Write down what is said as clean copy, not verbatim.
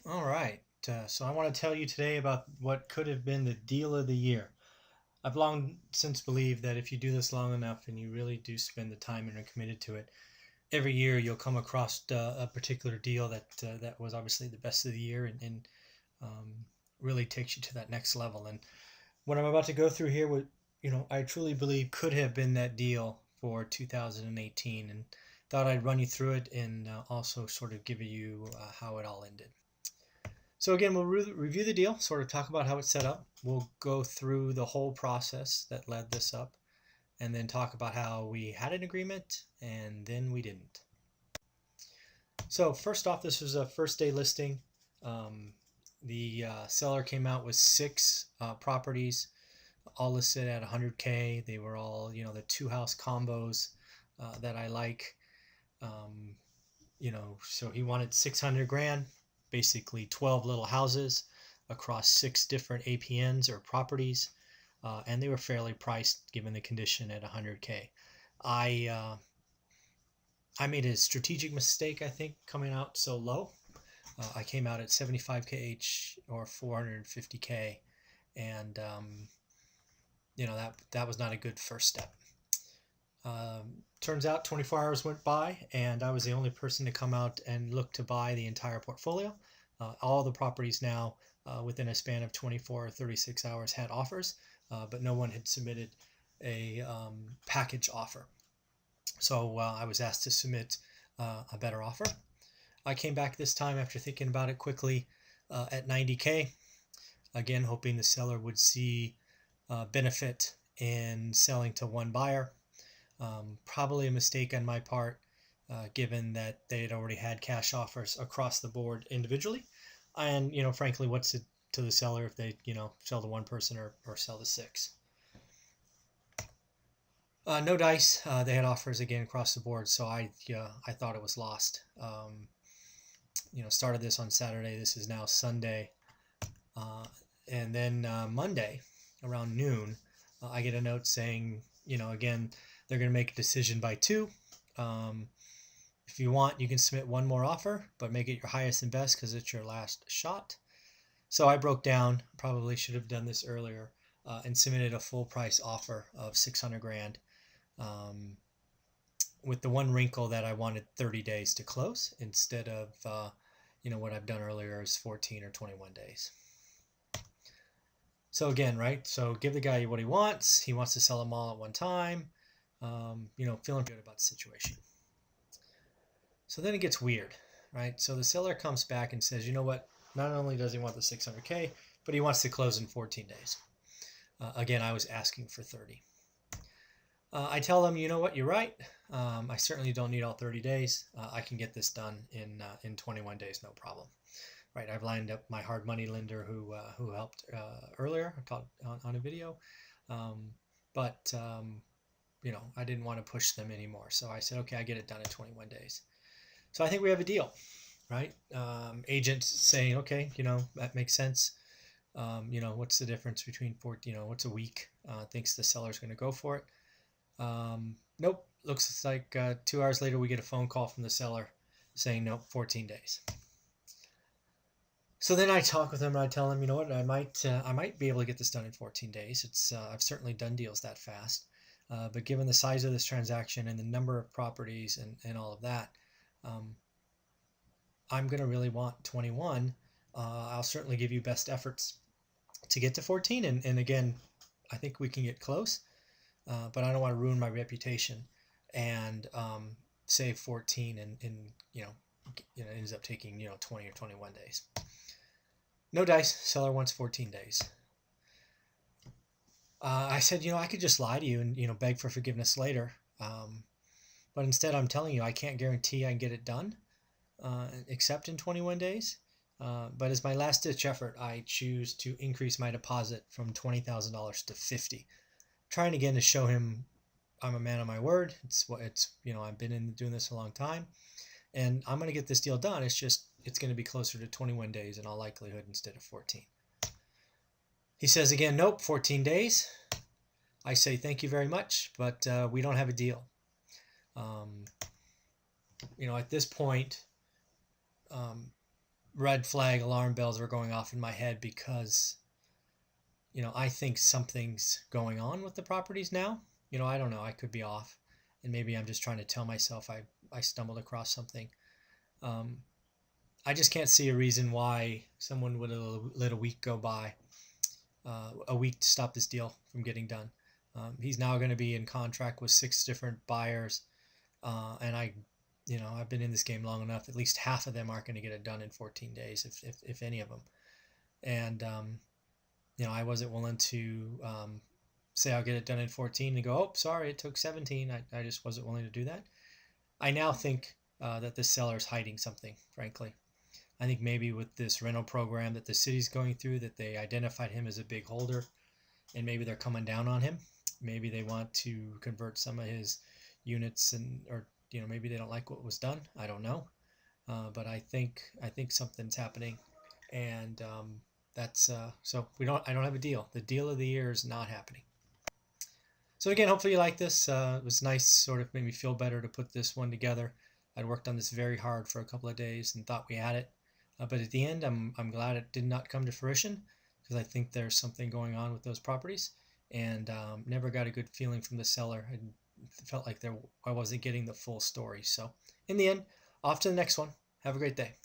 All right. So I want to tell you today about what could have been the deal of the year. I've long since believed that if you do this long enough and you really do spend the time and are committed to it, every year you'll come across a particular deal that was obviously the best of the year and um, really takes you to that next level. And what I'm about to go through here, would I truly believe could have been that deal for 2018, and thought I'd run you through it and also sort of give you how it all ended. So again, we'll review the deal, sort of talk about how it's set up. We'll go through the whole process that led this up, and then talk about how we had an agreement and then we didn't. So first off, this was a first day listing. The seller came out with six properties, all listed at 100K. They were all, the two house combos that I like. Um, so he wanted 600 grand, basically 12 little houses across six different APNs or properties, and they were fairly priced given the condition at 100K. I made a strategic mistake, I think, coming out so low. I came out at 75K each or 450K, and that was not a good first step. Turns out 24 hours went by and I was the only person to come out and look to buy the entire portfolio. All the properties now within a span of 24 or 36 hours had offers, but no one had submitted a package offer. So I was asked to submit a better offer. I came back this time after thinking about it quickly at 90K, again hoping the seller would see benefit in selling to one buyer. Probably a mistake on my part, given that they had already had cash offers across the board individually. And, frankly, what's it to the seller if they, sell to one person or sell to six? No dice. They had offers again across the board, so I thought it was lost. Started this on Saturday. This is now Sunday. And then Monday around noon, I get a note saying, again, they're going to make a decision by 2. If you want, you can submit one more offer, but make it your highest and best because it's your last shot. So I broke down, probably should have done this earlier, and submitted a full price offer of 600 grand, with the one wrinkle that I wanted 30 days to close instead of, what I've done earlier is 14 or 21 days. So again, right? So give the guy what he wants. He wants to sell them all at one time. Feeling good about the situation. So then it gets weird, right? So the seller comes back and says, you know what? Not only does he want the 600K, but he wants to close in 14 days. Again, I was asking for 30. I tell him, you know what? You're right. I certainly don't need all 30 days. I can get this done in 21 days, no problem. Right, I've lined up my hard money lender who helped earlier. I taught on a video, but I didn't want to push them anymore. So I said, okay, I get it done in 21 days. So I think we have a deal, right? Agent saying, okay, that makes sense. What's the difference between what's a week? Thinks the seller's going to go for it. Nope. Looks like 2 hours later we get a phone call from the seller saying, nope, 14 days. So then I talk with him and I tell him, you know what, I might be able to get this done in 14 days. It's I've certainly done deals that fast, but given the size of this transaction and the number of properties and all of that, I'm going to really want 21. I'll certainly give you best efforts to get to 14, and again, I think we can get close, but I don't want to ruin my reputation and save 14 and it ends up taking 20 or 21 days. No dice. Seller wants 14 days. I said, I could just lie to you and, beg for forgiveness later. But instead, I'm telling you, I can't guarantee I can get it done, except in 21 days. But as my last ditch effort, I choose to increase my deposit from $20,000 to 50, trying again to show him I'm a man of my word. I've been doing this a long time, and I'm going to get this deal done. It's going to be closer to 21 days in all likelihood instead of 14. He says again, nope, 14 days. I say, thank you very much, but we don't have a deal. At this point, red flag alarm bells were going off in my head because, I think something's going on with the properties now. I don't know. I could be off, and maybe I'm just trying to tell myself I stumbled across something. Um, I just can't see a reason why someone would let a week go by, a week to stop this deal from getting done. He's now going to be in contract with 6 different buyers, and I've been in this game long enough. At least half of them aren't going to get it done in 14 days, if any of them. And I wasn't willing to say I'll get it done in 14 and go, oh, sorry, it took 17. I just wasn't willing to do that. I now think that the seller is hiding something, frankly. I think maybe with this rental program that the city's going through, that they identified him as a big holder, and maybe they're coming down on him. Maybe they want to convert some of his units, or maybe they don't like what was done. I don't know, but I think something's happening, and that's so I don't have a deal. The deal of the year is not happening. So again, hopefully you like this. It was nice, sort of made me feel better to put this one together. I'd worked on this very hard for a couple of days and thought we had it, but at the end, I'm glad it did not come to fruition, because I think there's something going on with those properties, and never got a good feeling from the seller. I felt like I wasn't getting the full story. So in the end, off to the next one. Have a great day.